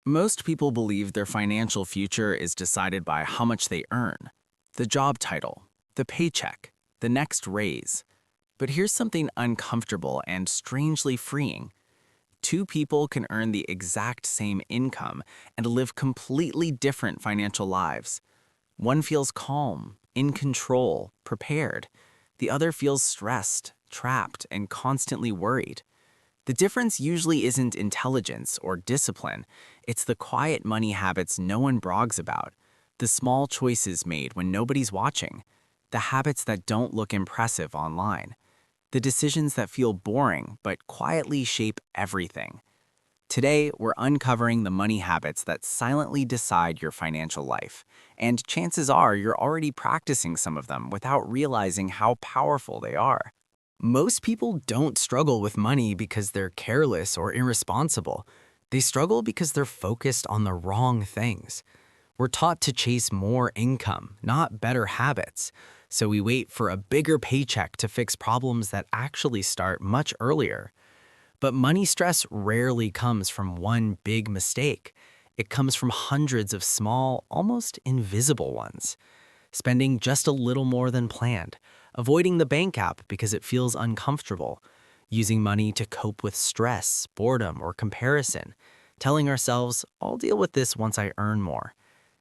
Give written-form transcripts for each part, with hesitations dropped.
Most people believe their financial future is decided by how much they earn, the job title, the paycheck, the next raise. But here's something uncomfortable and strangely freeing. Two people can earn the exact same income and live completely different financial lives. One feels calm, in control, prepared. The other feels stressed, trapped, and constantly worried. The difference usually isn't intelligence or discipline. It's the quiet money habits no one brags about, the small choices made when nobody's watching, the habits that don't look impressive online, the decisions that feel boring but quietly shape everything. Today, we're uncovering the money habits that silently decide your financial life, and chances are you're already practicing some of them without realizing how powerful they are. Most people don't struggle with money because they're careless or irresponsible. They struggle because they're focused on the wrong things. We're taught to chase more income, not better habits. So we wait for a bigger paycheck to fix problems that actually start much earlier. But money stress rarely comes from one big mistake. It comes from hundreds of small, almost invisible ones. Spending just a little more than planned, avoiding the bank app because it feels uncomfortable, using money to cope with stress, boredom, or comparison, telling ourselves, I'll deal with this once I earn more.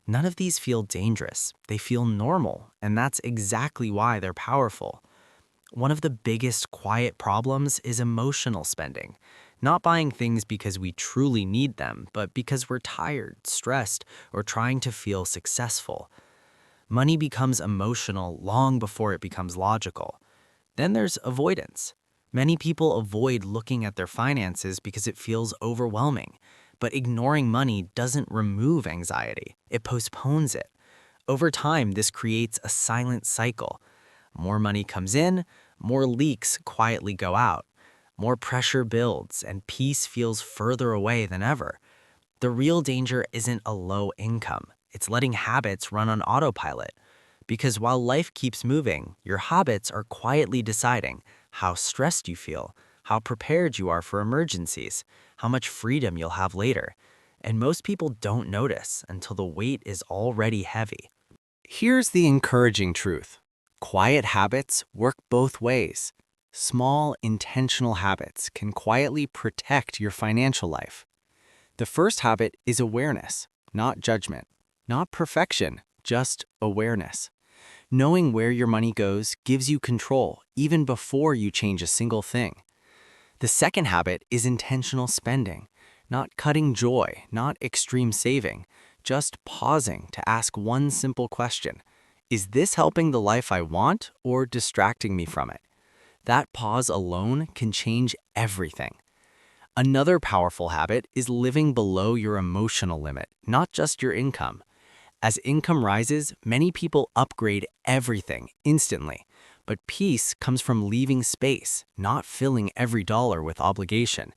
None of these feel dangerous. They feel normal, and that's exactly why they're powerful. One of the biggest quiet problems is emotional spending. Not buying things because we truly need them, but because we're tired, stressed, or trying to feel successful. Money becomes emotional long before it becomes logical. Then there's avoidance. Many people avoid looking at their finances because it feels overwhelming. But ignoring money doesn't remove anxiety, it postpones it. Over time, this creates a silent cycle. More money comes in, more leaks quietly go out. More pressure builds, and peace feels further away than ever. The real danger isn't a low income. It's letting habits run on autopilot. Because while life keeps moving, your habits are quietly deciding how stressed you feel, how prepared you are for emergencies, how much freedom you'll have later. And most people don't notice until the weight is already heavy. Here's the encouraging truth. Quiet habits work both ways. Small, intentional habits can quietly protect your financial life. The first habit is awareness, not judgment. Not perfection, just awareness. Knowing where your money goes gives you control even before you change a single thing. The second habit is intentional spending, not cutting joy, not extreme saving, just pausing to ask one simple question. Is this helping the life I want or distracting me from it? That pause alone can change everything. Another powerful habit is living below your emotional limit, not just your income. As income rises, many people upgrade everything instantly. But peace comes from leaving space, not filling every dollar with obligation.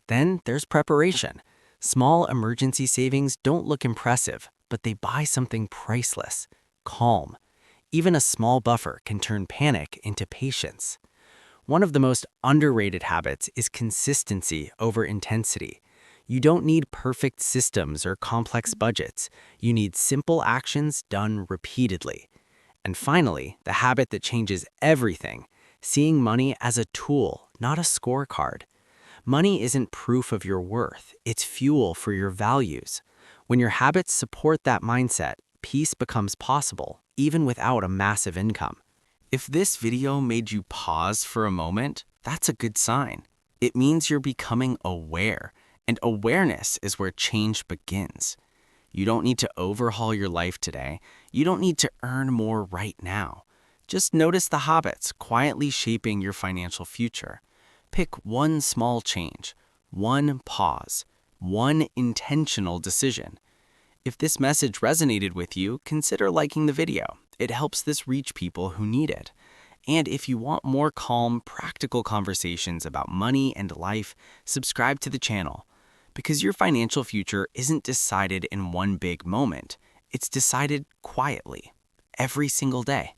Then there's preparation. Small emergency savings don't look impressive, but they buy something priceless, calm. Even a small buffer can turn panic into patience. One of the most underrated habits is consistency over intensity. You don't need perfect systems or complex budgets. You need simple actions done repeatedly. And finally, the habit that changes everything, seeing money as a tool, not a scorecard. Money isn't proof of your worth, it's fuel for your values. When your habits support that mindset, peace becomes possible, even without a massive income. If this video made you pause for a moment, that's a good sign. It means you're becoming aware. And awareness is where change begins. You don't need to overhaul your life today. You don't need to earn more right now. Just notice the habits quietly shaping your financial future. Pick one small change, one pause, one intentional decision. If this message resonated with you, consider liking the video. It helps this reach people who need it. And if you want more calm, practical conversations about money and life, subscribe to the channel. Because your financial future isn't decided in one big moment. It's decided quietly, every single day.